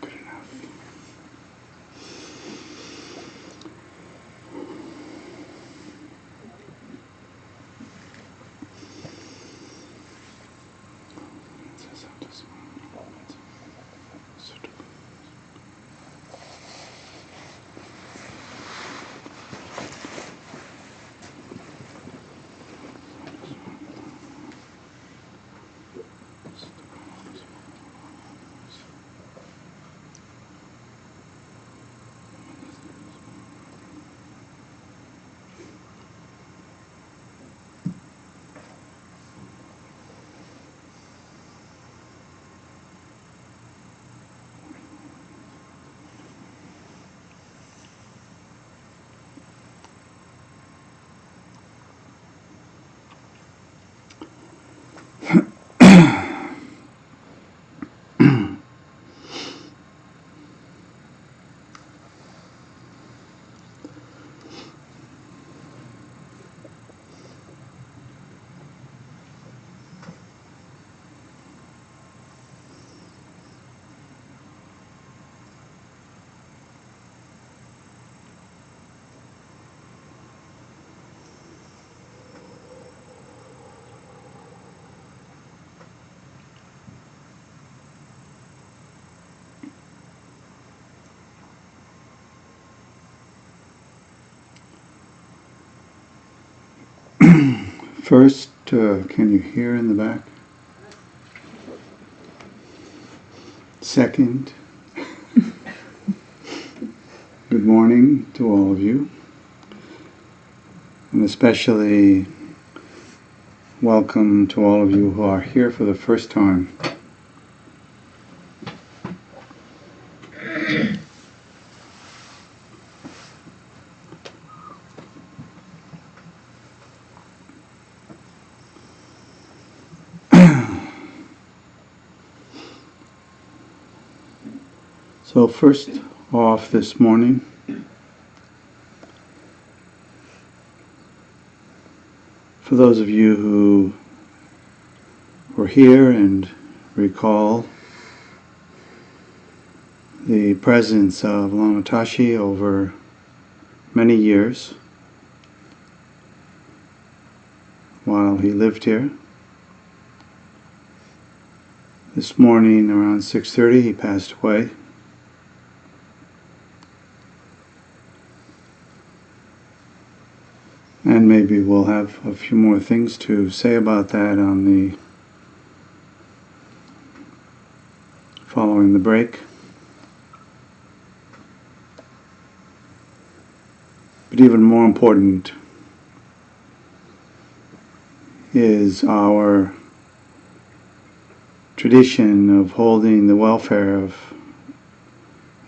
Good enough. First, can you hear in the back? Second, good morning to all of you, and especially welcome to all of you who are here for the first time. So first off this morning, for those of you who were here and recall the presence of Lama over many years while he lived here, this morning around 6:30 he passed away. And maybe we'll have a few more things to say about that on the following the break. But even more important is our tradition of holding the welfare of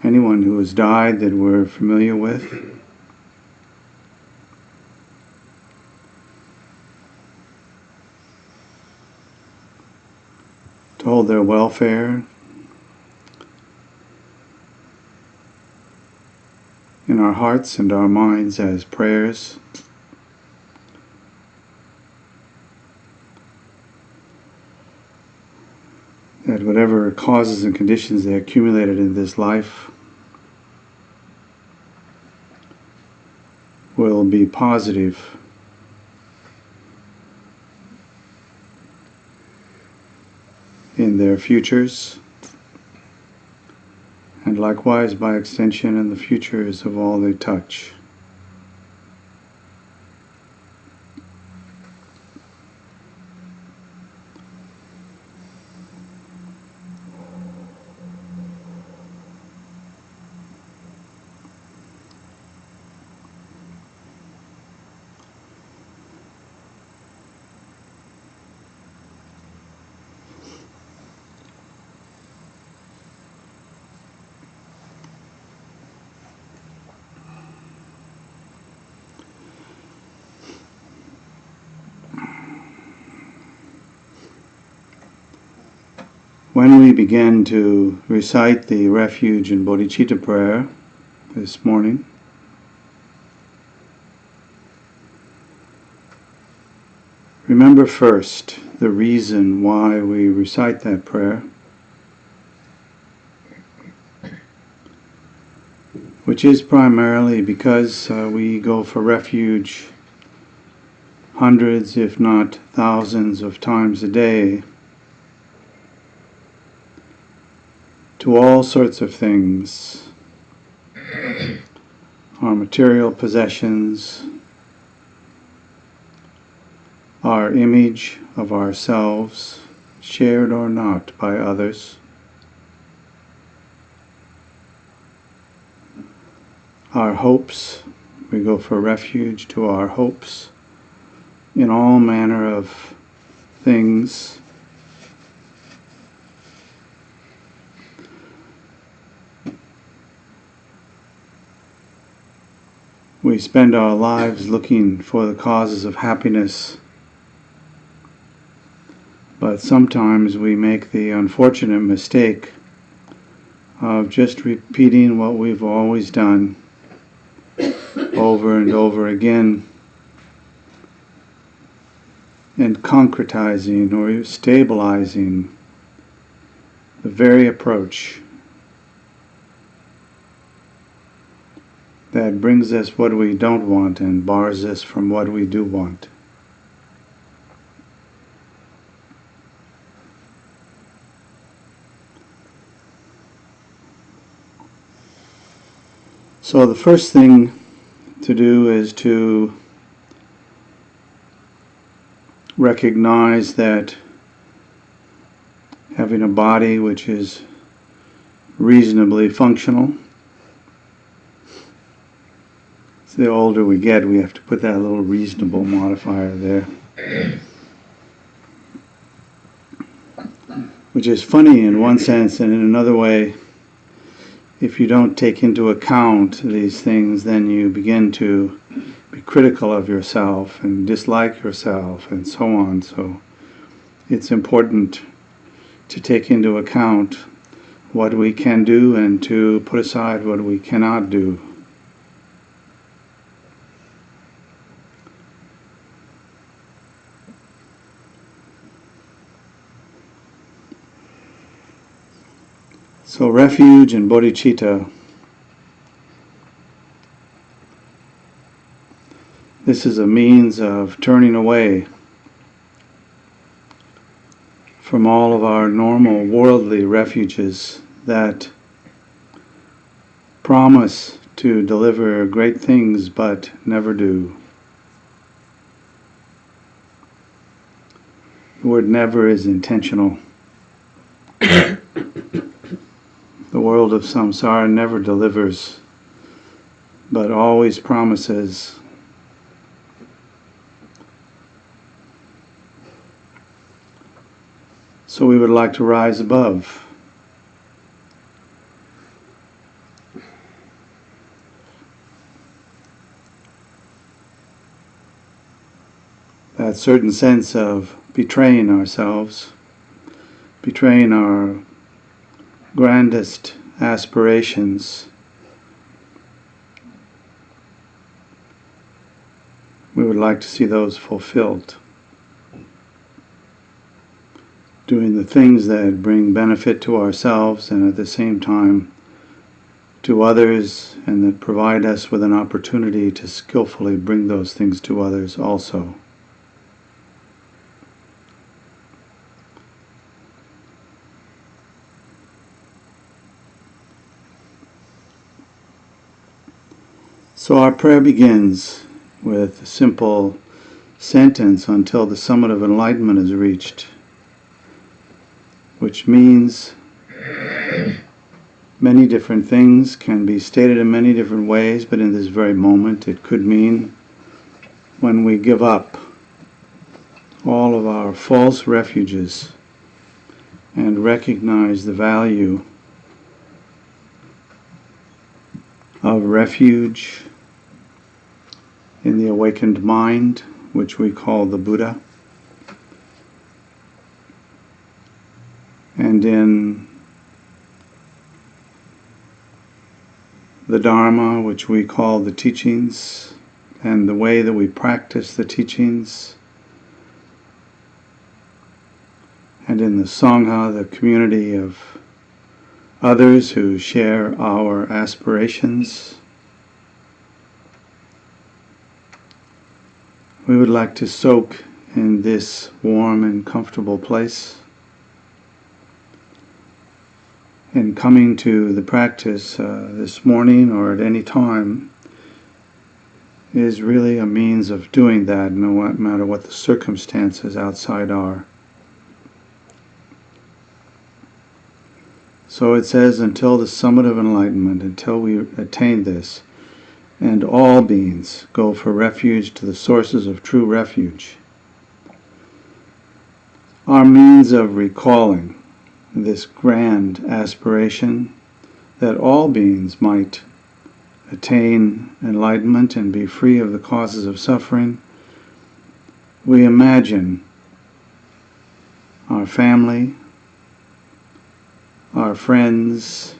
anyone who has died that we're familiar with. To hold their welfare in our hearts and our minds as prayers. That whatever causes and conditions they accumulated in this life will be positive in their futures, and likewise by extension in the futures of all they touch. When we began to recite the Refuge and Bodhicitta prayer this morning, remember first the reason why we recite that prayer, which is primarily because we go for refuge hundreds, if not thousands of times a day to all sorts of things, our material possessions, our image of ourselves, shared or not by others, our hopes. We go for refuge to our hopes in all manner of things. We spend our lives looking for the causes of happiness, but sometimes we make the unfortunate mistake of just repeating what we've always done over and over again, and concretizing or stabilizing the very approach that brings us what we don't want and bars us from what we do want. So the first thing to do is to recognize that having a body which is reasonably functional, so the older we get, we have to put that little reasonable modifier there, which is funny in one sense, and in another way, if you don't take into account these things, then you begin to be critical of yourself and dislike yourself and so on. So it's important to take into account what we can do and to put aside what we cannot do. So refuge and bodhicitta, this is a means of turning away from all of our normal worldly refuges that promise to deliver great things but never do. The word never is intentional. The world of samsara never delivers, but always promises. So we would like to rise above that certain sense of betraying ourselves, betraying our grandest aspirations. We would like to see those fulfilled. Doing the things that bring benefit to ourselves and at the same time to others, and that provide us with an opportunity to skillfully bring those things to others also. So our prayer begins with a simple sentence, until the summit of enlightenment is reached, which means many different things, can be stated in many different ways, but in this very moment it could mean when we give up all of our false refuges and recognize the value of refuge in the awakened mind, which we call the Buddha, and in the Dharma, which we call the teachings, and the way that we practice the teachings, and in the Sangha, the community of others who share our aspirations. We would like to soak in this warm and comfortable place. And coming to the practice this morning or at any time is really a means of doing that, no matter what the circumstances outside are. So it says, until the summit of enlightenment, until we attain this, and all beings go for refuge to the sources of true refuge. Our means of recalling this grand aspiration that all beings might attain enlightenment and be free of the causes of suffering, we imagine our family, our friends,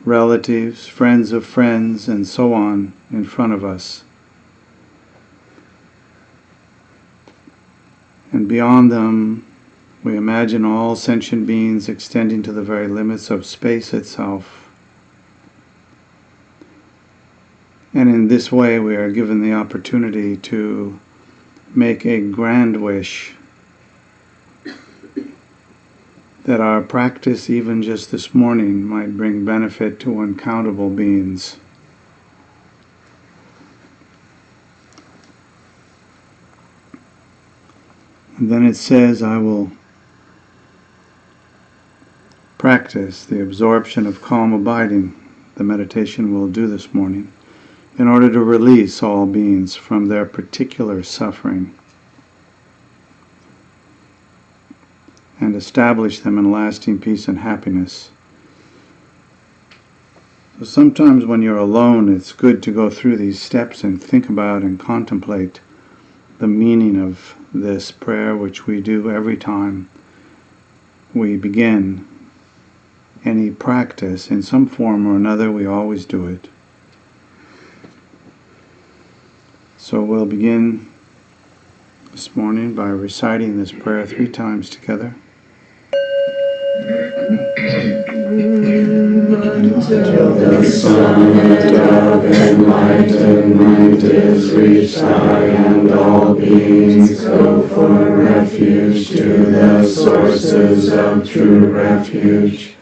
relatives, friends of friends, and so on in front of us. And beyond them, we imagine all sentient beings extending to the very limits of space itself. And in this way, we are given the opportunity to make a grand wish that our practice, even just this morning, might bring benefit to uncountable beings. And then it says, I will practice the absorption of calm abiding, the meditation we'll do this morning, in order to release all beings from their particular suffering and establish them in lasting peace and happiness. So sometimes when you're alone, it's good to go through these steps and think about and contemplate the meaning of this prayer, which we do every time we begin any practice in some form or another. We always do it. So we'll begin this morning by reciting this prayer 3 times together. Until the summit of enlightenment is reached, I and all beings go for refuge to the sources of true refuge.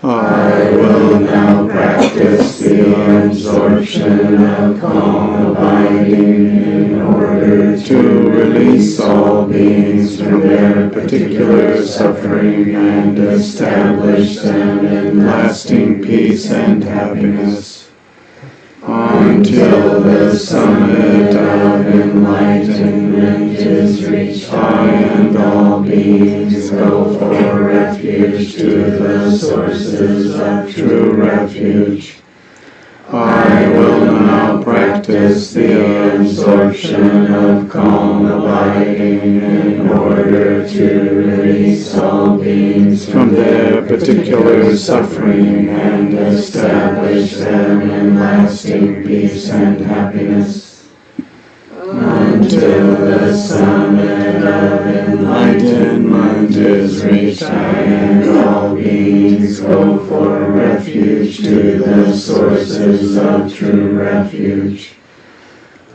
I will now practice the absorption of calm abiding in order to release all beings from their particular suffering and establish them in lasting peace and happiness. Until the summit of enlightenment is reached, I and all beings go for refuge to the sources of true refuge. I will now practice the absorption of calm abiding in order to release all beings from their particular suffering and establish them in lasting peace and happiness. Until the summit of enlightenment is reached, I and all beings go for refuge to the sources of true refuge.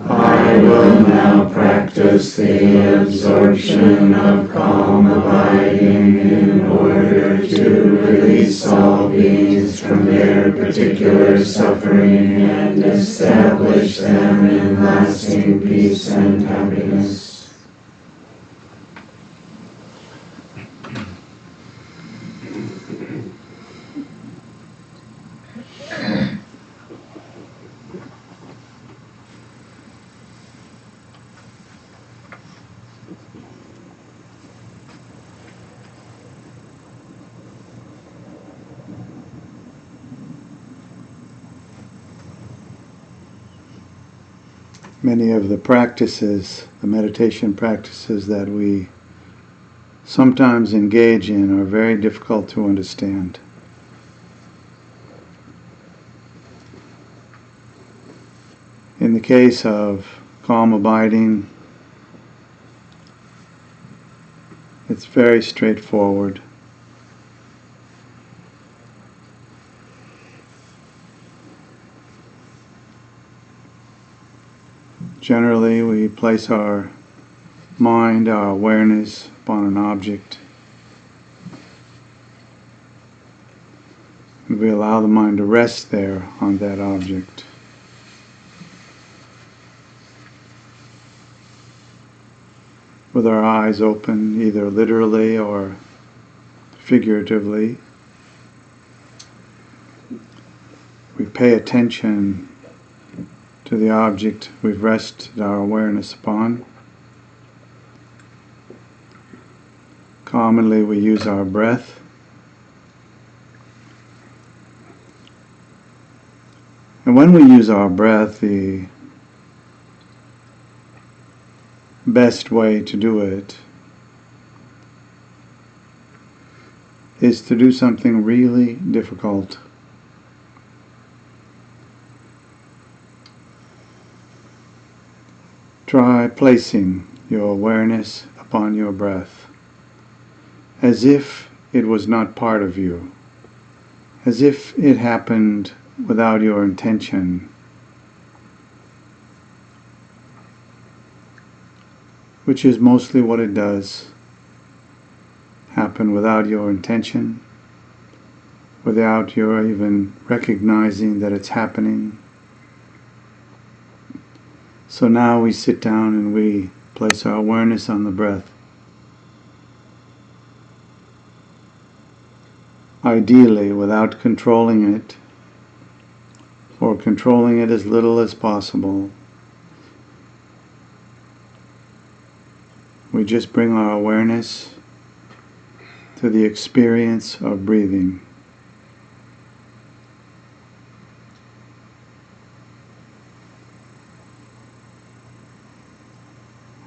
I will now practice the absorption of calm abiding in order to release all beings from their particular suffering and establish them in lasting peace and happiness. Many of the practices, the meditation practices that we sometimes engage in are very difficult to understand. In the case of calm abiding, It's very straightforward. Generally, we place our mind, our awareness upon an object, and we allow the mind to rest there on that object. With our eyes open, either literally or figuratively, we pay attention to the object we've rested our awareness upon. Commonly we use our breath. And when we use our breath, the best way to do it is to do something really difficult. Try placing your awareness upon your breath as if it was not part of you, as if it happened without your intention, which is mostly what it does. Happen without your intention, without your even recognizing that it's happening. So now we sit down and we place our awareness on the breath. Ideally, without controlling it, or controlling it as little as possible, we just bring our awareness to the experience of breathing.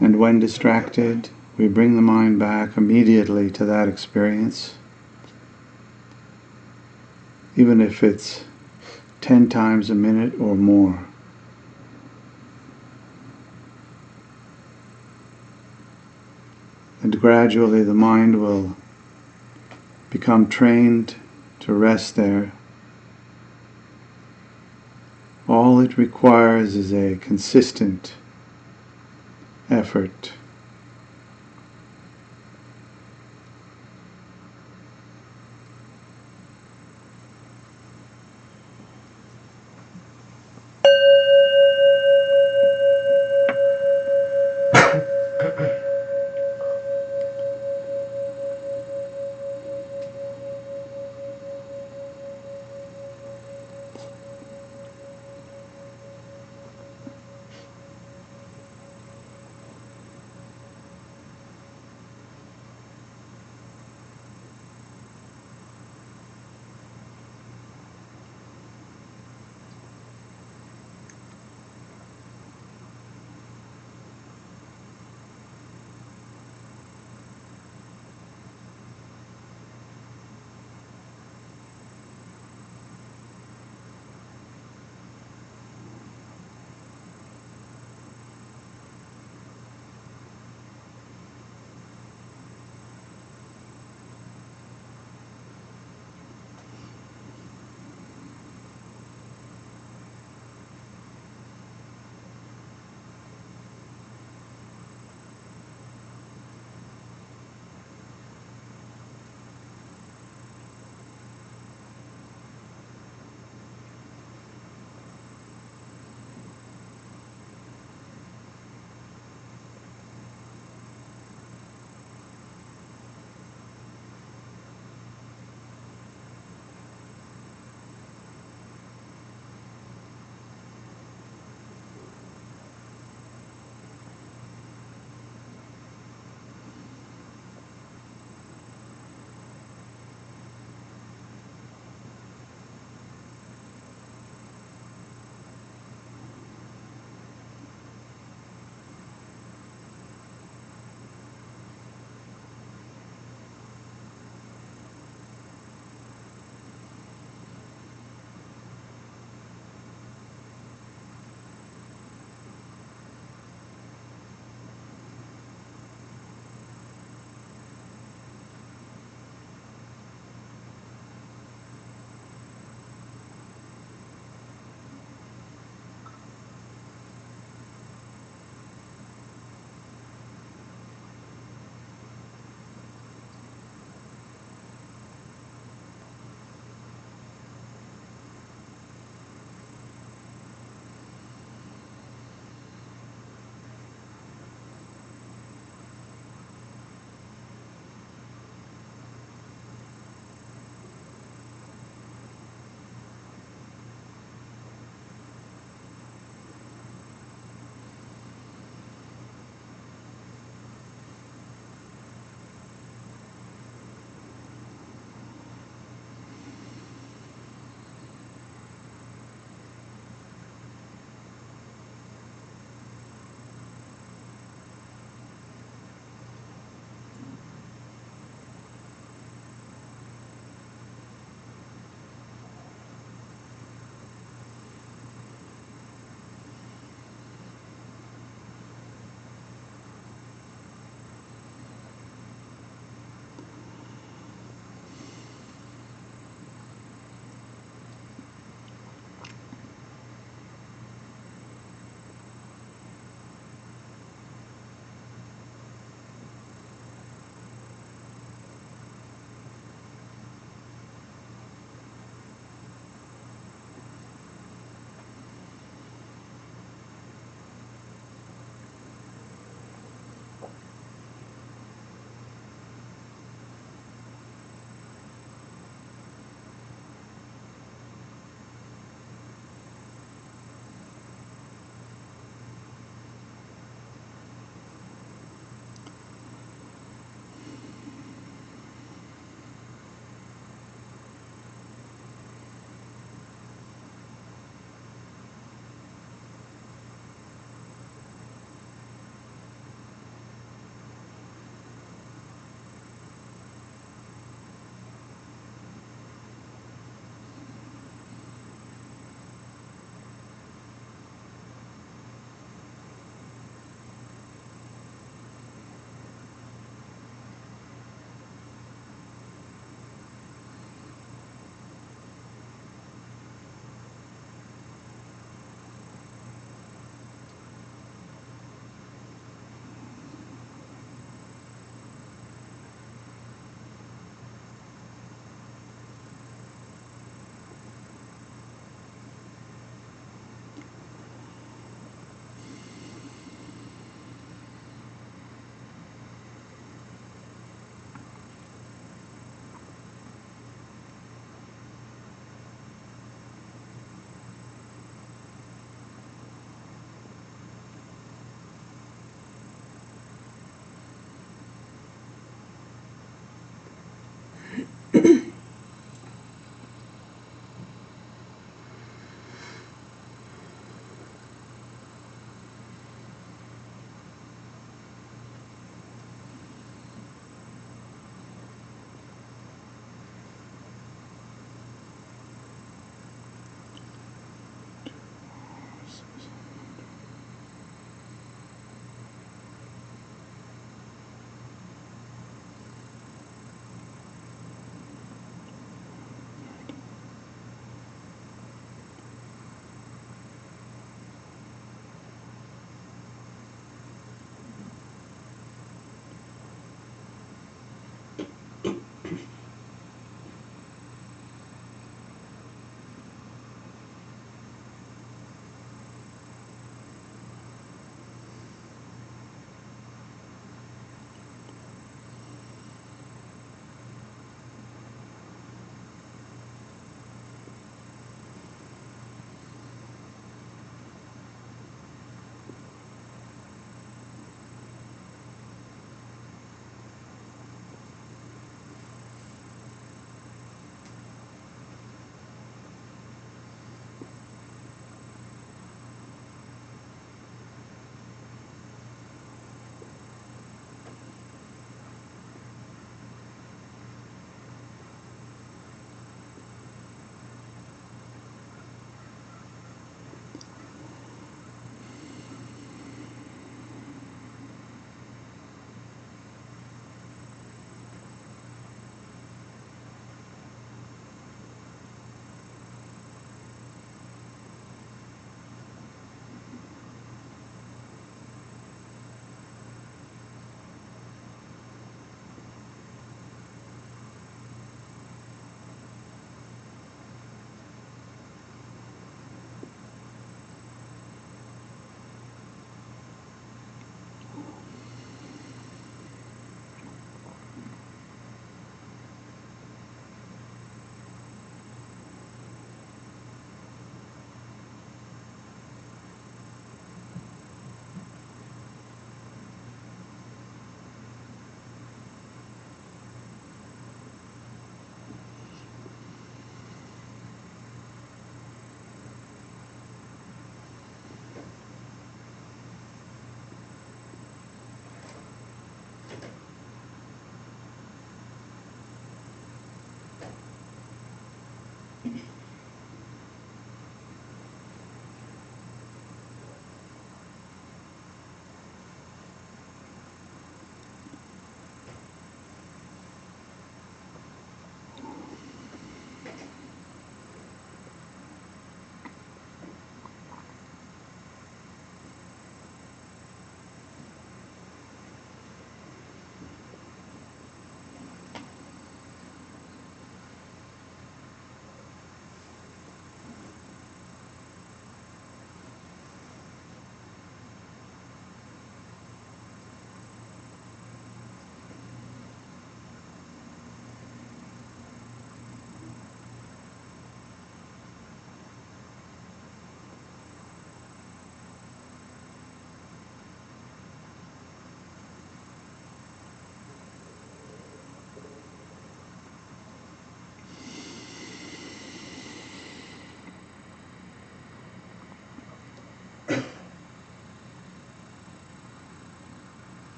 And when distracted, we bring the mind back immediately to that experience, even if it's 10 times a minute or more. And gradually the mind will become trained to rest there. All it requires is a consistent effort.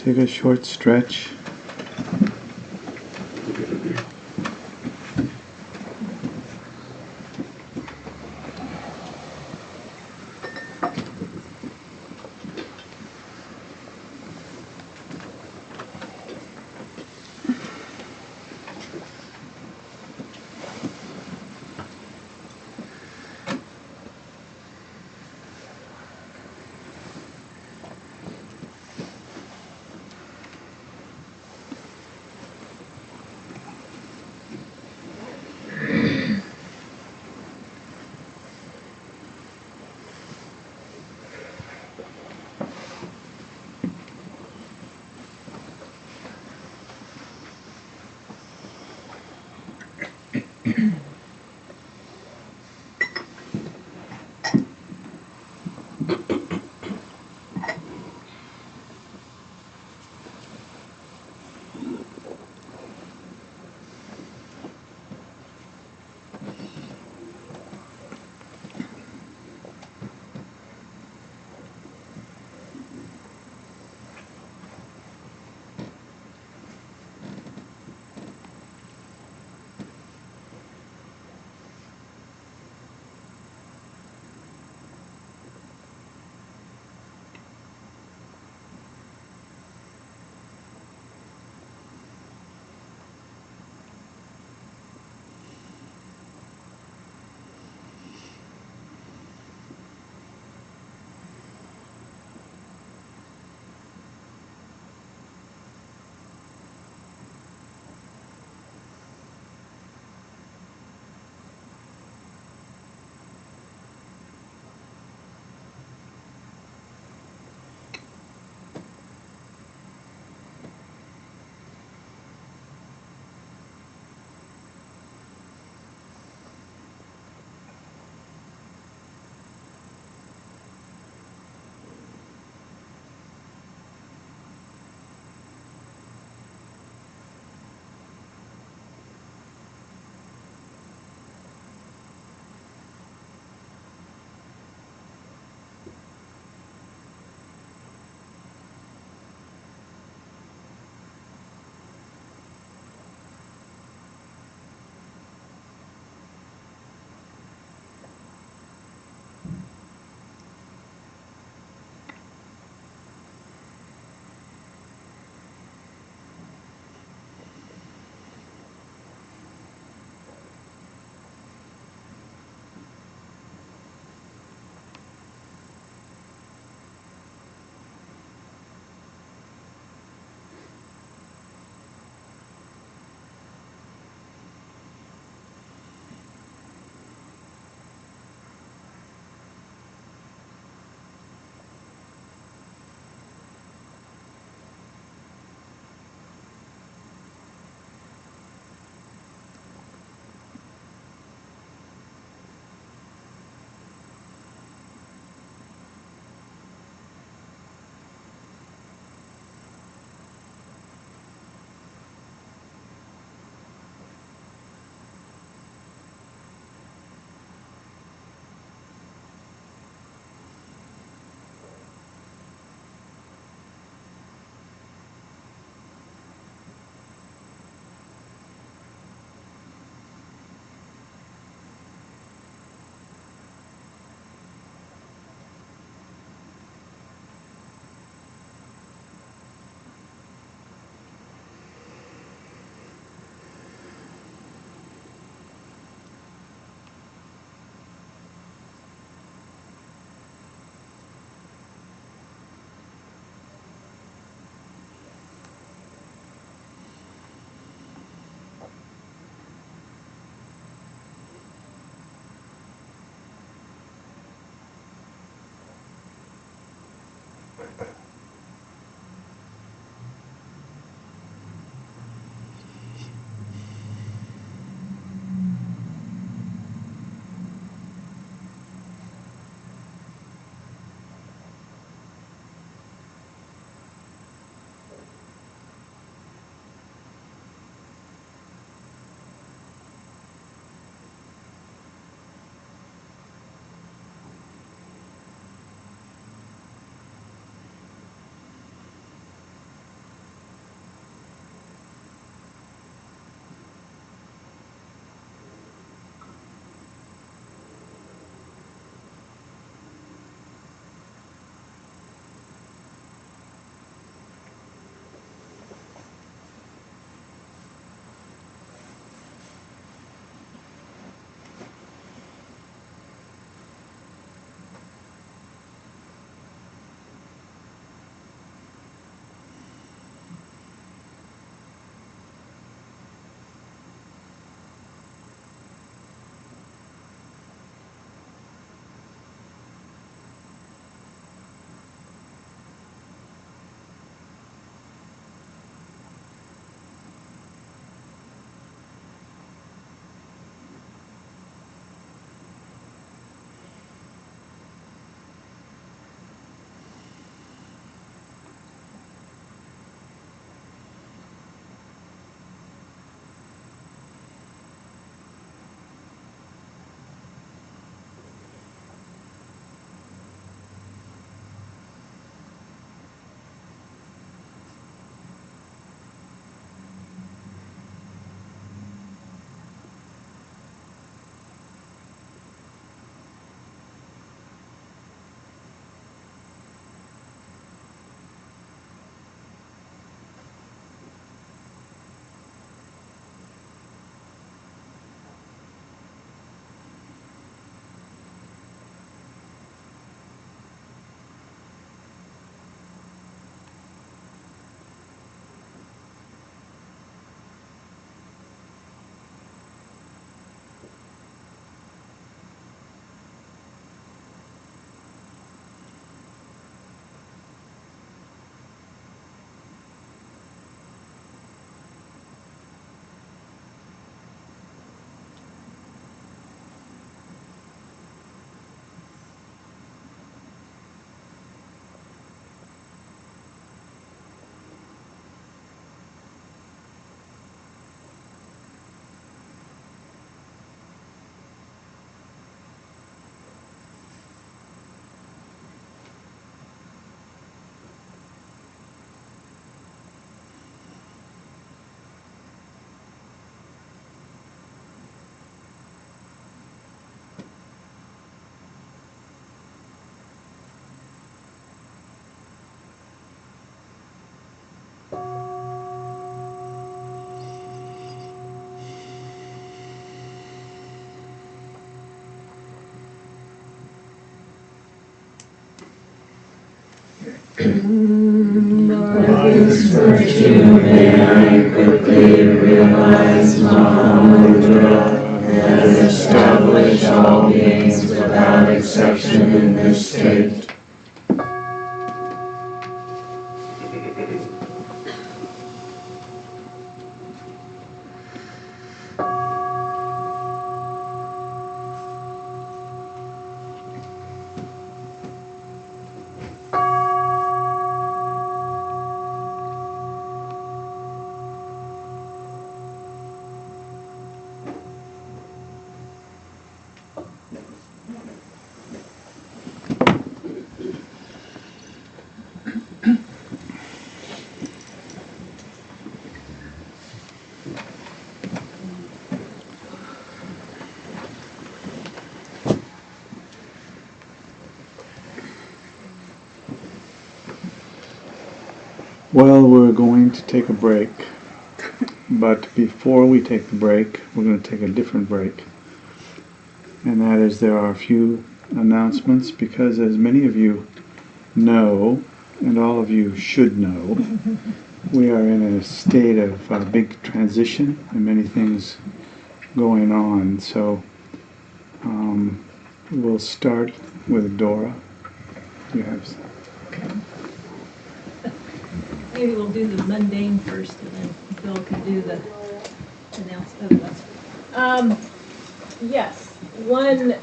Take a short stretch. By this virtue may I quickly realize Mahamudra and establish all beings without exception in this state. Well, we're going to take a break, but before we take the break, we're going to take a different break. And that is, there are a few announcements, because as many of you know, and all of you should know, we are in a state of big transition and many things going on. So we'll start with Dora. You have some. Maybe we'll do the mundane first, and then Bill can do the announcements. Yes, one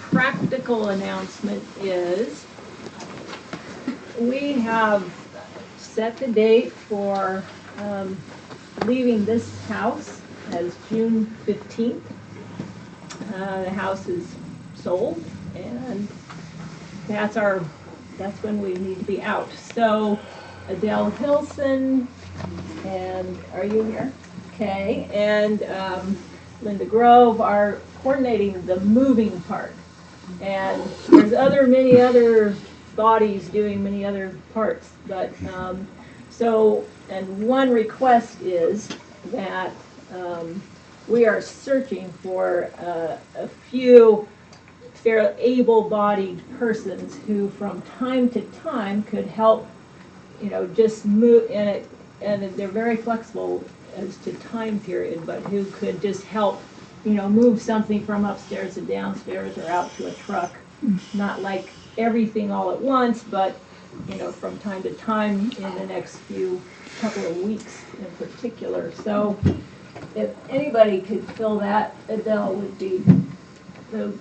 practical announcement is we have set the date for leaving this house as June 15th. The house is sold, and that's when we need to be out. So Adele Hilson, and are you here? Okay, and Linda Grove are coordinating the moving part. And there's many other bodies doing many other parts. But and one request is that we are searching for a few fairly able-bodied persons who from time to time could help, just move, and they're very flexible as to time period, but who could just help, move something from upstairs to downstairs or out to a truck. Not like everything all at once, but, from time to time in the next couple of weeks in particular. So if anybody could fill that, Adele would be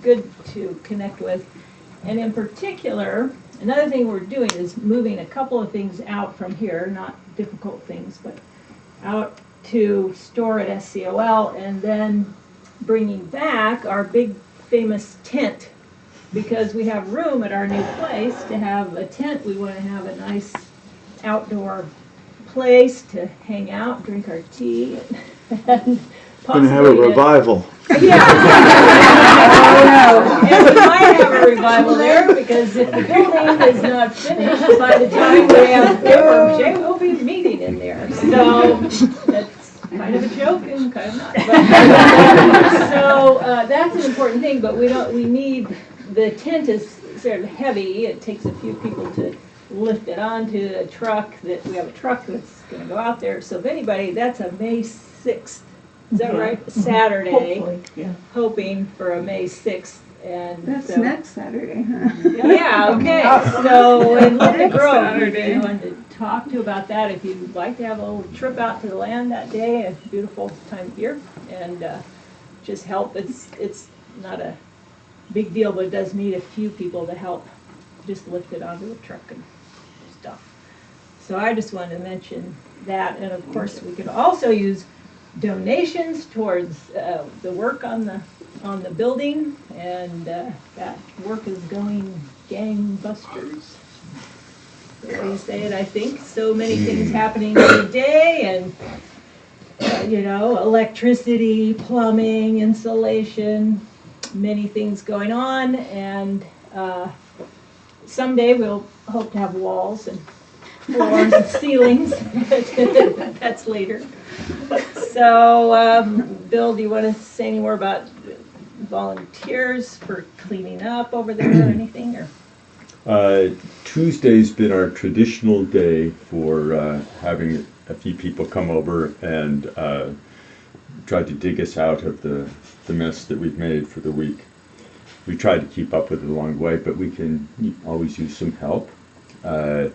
good to connect with. And in particular, another thing we're doing is moving a couple of things out from here, not difficult things, but out to store at SCOL, and then bringing back our big famous tent, because we have room at our new place to have a tent. We want to have a nice outdoor place to hang out, drink our tea, and Going to have a revival. Yeah. And we might have a revival there, because if the building is not finished by the time we have paper, we'll be meeting in there. So that's kind of a joke and kind of not. But, so that's an important thing, but we need, the tent is sort of heavy. It takes a few people to lift it onto a truck. That we have a truck that's going to go out there. So if anybody, that's a May 6th. Is that right? Saturday. Hopefully, yeah. Hoping for a May 6th. And that's so, next Saturday, huh? Yeah, okay. So in Linda Grove, we wanted to talk to you about that. If you'd like to have a little trip out to the land that day, a beautiful time of year, and just help. It's not a big deal, but it does need a few people to help just lift it onto the truck and stuff. So I just wanted to mention that. And of course, we could also use donations towards the work on the building, and that work is going gangbusters. The way you say it, I think. So many things happening every day, and electricity, plumbing, insulation, many things going on, and someday we'll hope to have walls and floors and ceilings. That's later. So, Bill, do you want to say any more about volunteers for cleaning up over there or anything? Or? Tuesday's been our traditional day for having a few people come over and try to dig us out of the mess that we've made for the week. We try to keep up with it along the way, but we can always use some help. And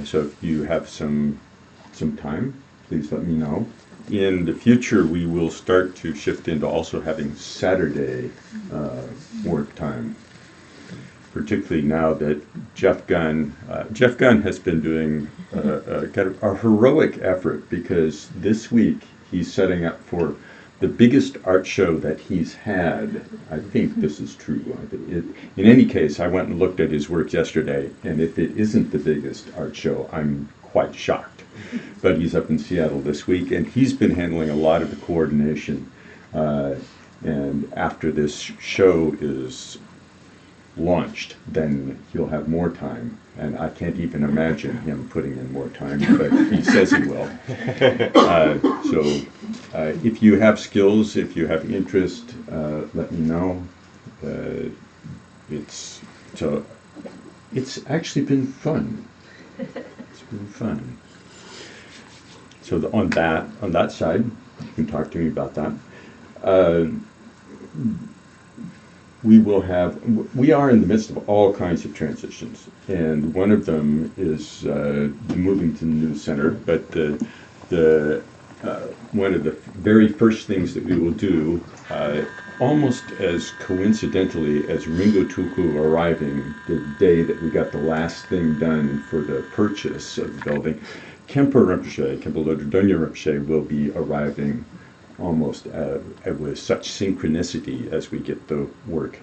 so if you have some time, please let me know. In the future, we will start to shift into also having Saturday work time, particularly now that Jeff Gunn has been doing kind of a heroic effort, because this week he's setting up for the biggest art show that he's had. I think this is true. In any case, I went and looked at his work yesterday, and if it isn't the biggest art show, I'm quite shocked. But he's up in Seattle this week, and he's been handling a lot of the coordination. And after this show is launched, then he'll have more time. And I can't even imagine him putting in more time, but he says he will. So if you have skills, if you have interest, let me know. It's actually been fun. It's been fun. So on that side, you can talk to me about that. We are in the midst of all kinds of transitions, and one of them is moving to the new center. But one of the very first things that we will do, almost as coincidentally as Ringo Tuku arriving the day that we got the last thing done for the purchase of the building, Kempo Lodrodonya Rinpoche will be arriving almost with such synchronicity as we get the work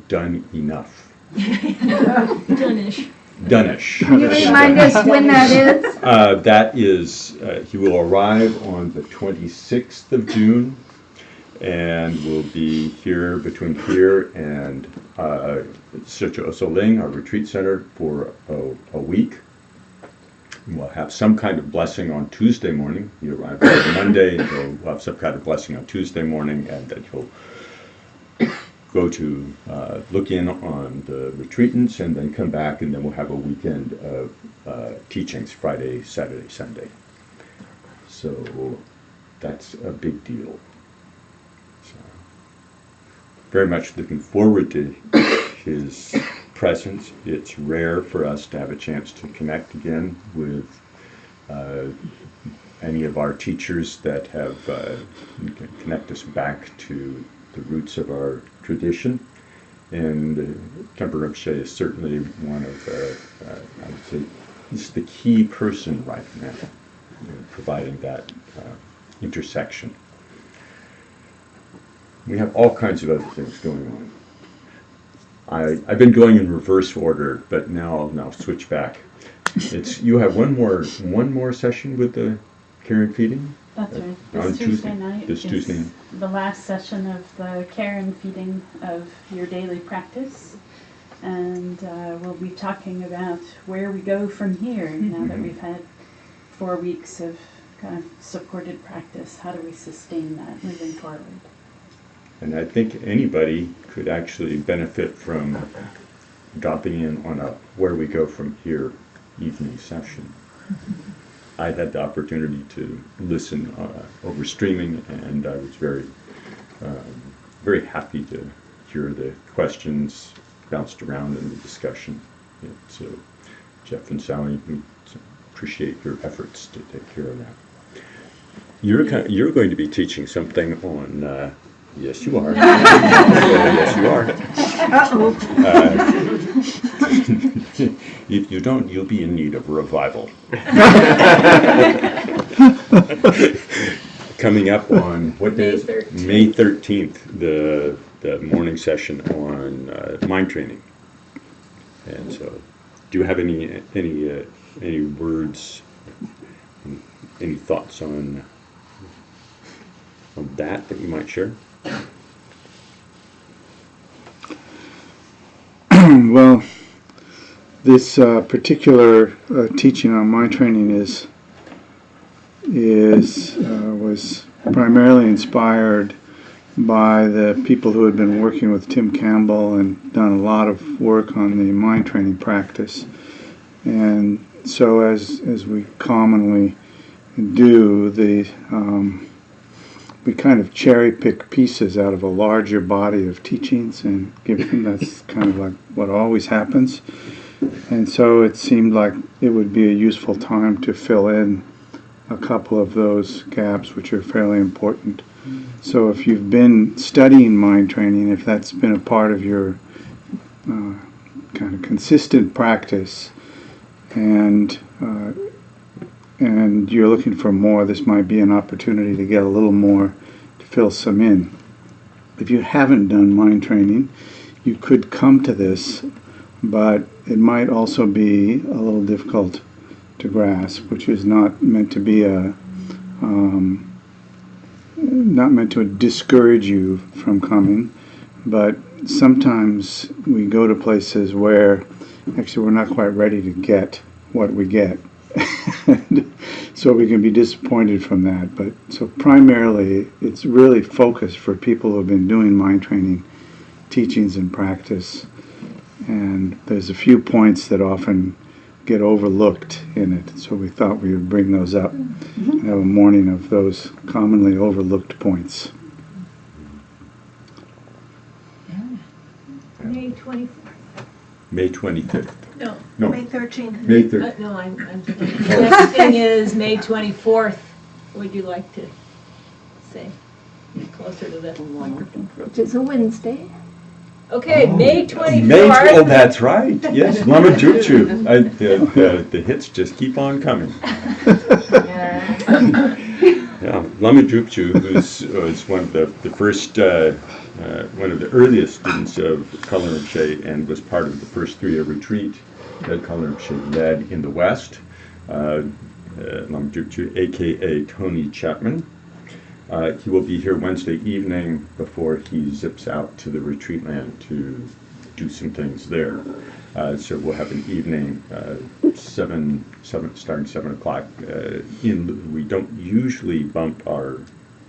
done enough. Done-ish. Can you remind us when that is? That is, he will arrive on the 26th of June, and will be here between here and Sitcho Osoling, our retreat center, for a week. We'll have some kind of blessing on Tuesday morning. He arrives on Monday, and we'll have some kind of blessing on Tuesday morning, and then he'll go to look in on the retreatants, and then come back, and then we'll have a weekend of teachings, Friday, Saturday, Sunday. So that's a big deal. So very much looking forward to his presence. It's rare for us to have a chance to connect again with any of our teachers that have connect us back to the roots of our tradition. And Kempo Rinpoche is certainly one of, I would say, he's the key person right now in providing that intersection. We have all kinds of other things going on. I've been going in reverse order, but now I'll switch back. You have one more session with the care and feeding? That's right. On This Tuesday night This is Tuesday. the last session of the care and feeding of your daily practice. And we'll be talking about where we go from here now that we've had 4 weeks of kind of supported practice. How do we sustain that moving forward? And I think anybody could actually benefit from dropping in on a where we go from here evening session. I had the opportunity to listen over streaming, and I was very happy to hear the questions bounced around in the discussion. So Jeff and Sally, we appreciate your efforts to take care of that. You're going to be teaching something on. Yes, you are. Yes, you are. If you don't, you'll be in need of revival. Coming up on what day is it? May 13th, the morning session on mind training. And so, do you have any words, any thoughts on that you might share? Well, this particular teaching on mind training was primarily inspired by the people who had been working with Tim Campbell and done a lot of work on the mind training practice. And so as we commonly do, we kind of cherry pick pieces out of a larger body of teachings and give them. That's kind of like what always happens. And so it seemed like it would be a useful time to fill in a couple of those gaps, which are fairly important. So if you've been studying mind training, if that's been a part of your kind of consistent practice, and you're looking for more, this might be an opportunity to get a little more, to fill some in. If you haven't done mind training, you could come to this, but it might also be a little difficult to grasp, which is not meant to be not meant to discourage you from coming, but sometimes we go to places where actually we're not quite ready to get what we get. So we can be disappointed from that. But so primarily it's really focused for people who have been doing mind training teachings and practice. And there's a few points that often get overlooked in it. So we thought we would bring those up and have a morning of those commonly overlooked points. May 24th. May 25th. No. No, May 13th. May 3rd. No, I'm the next thing is May 24th. Would you like to say closer to the microphone? Which is a Wednesday. Okay, May 24th. May oh, that's right. Yes, Lama Jupchu. The hits just keep on coming. Yeah, Lama Jupchu, who's one of the first, one of the earliest students of Conklin and was part of the first 3-year retreat that Conklin led in the West. Lama Jupchu, a.k.a. Tony Chapman. He will be here Wednesday evening before he zips out to the retreat land to do some things there. So we'll have an evening, starting 7 o'clock. We don't usually bump our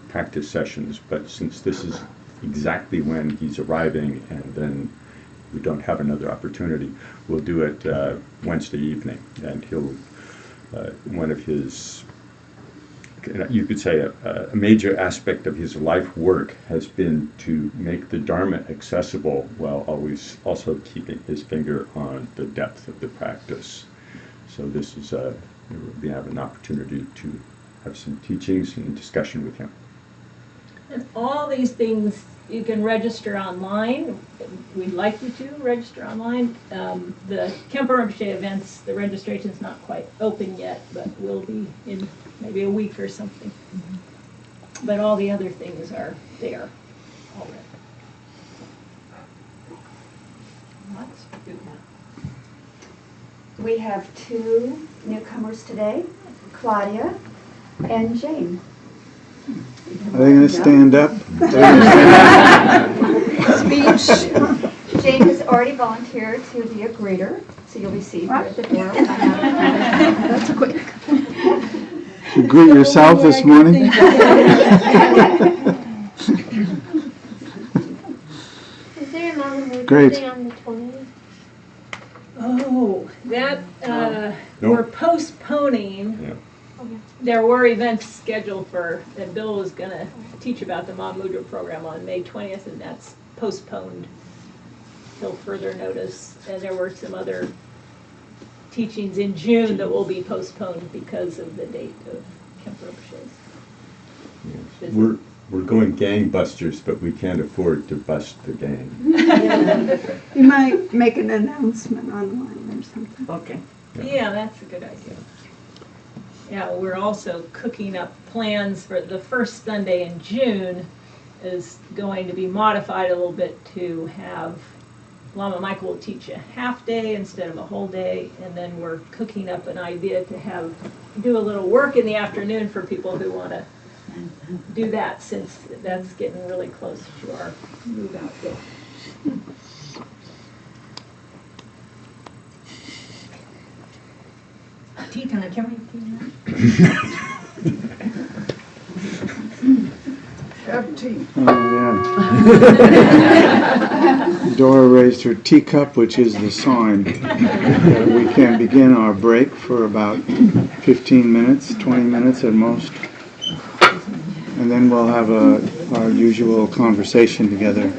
practice sessions, but since this is exactly when he's arriving and then we don't have another opportunity, we'll do it Wednesday evening. And he'll, one of his, you could say a major aspect of his life work has been to make the Dharma accessible while always also keeping his finger on the depth of the practice. So this is we have an opportunity to have some teachings and discussion with him. And all these things you can register online. We'd like you to register online. The Kempo Rinpoche events, the registration's not quite open yet, but will be in maybe a week or something. But all the other things are there already. Let's do that. We have 2 newcomers today, Claudia and Jane. Are they going to stand up? Speech. Jane has already volunteered to be a greeter, so you'll be seated here at the door. That's quick. You greet yourself this morning? Is there a Mama Mood Great. Day on the 20th? Oh, that, No. we're postponing. Yeah. There were events scheduled for, that Bill was going to teach about the Mom Mudra program on May 20th, and that's postponed till further notice. And there were some other teachings in June that will be postponed because of the date of Kempo Rinpoche's Yes. visit. We're going gangbusters, but we can't afford to bust the gang. You might make an announcement online or something. Okay. Yeah, that's a good idea. Yeah, we're also cooking up plans for the first Sunday in June is going to be modified a little bit to have Lama Michael will teach a half day instead of a whole day, and then we're cooking up an idea to do a little work in the afternoon for people who want to do that, since that's getting really close to our move out date. Tea time. Can we have tea have tea. Oh, yeah. Dora raised her teacup, which is the sign that we can begin our break for about 15 minutes, 20 minutes at most. And then we'll have our usual conversation together.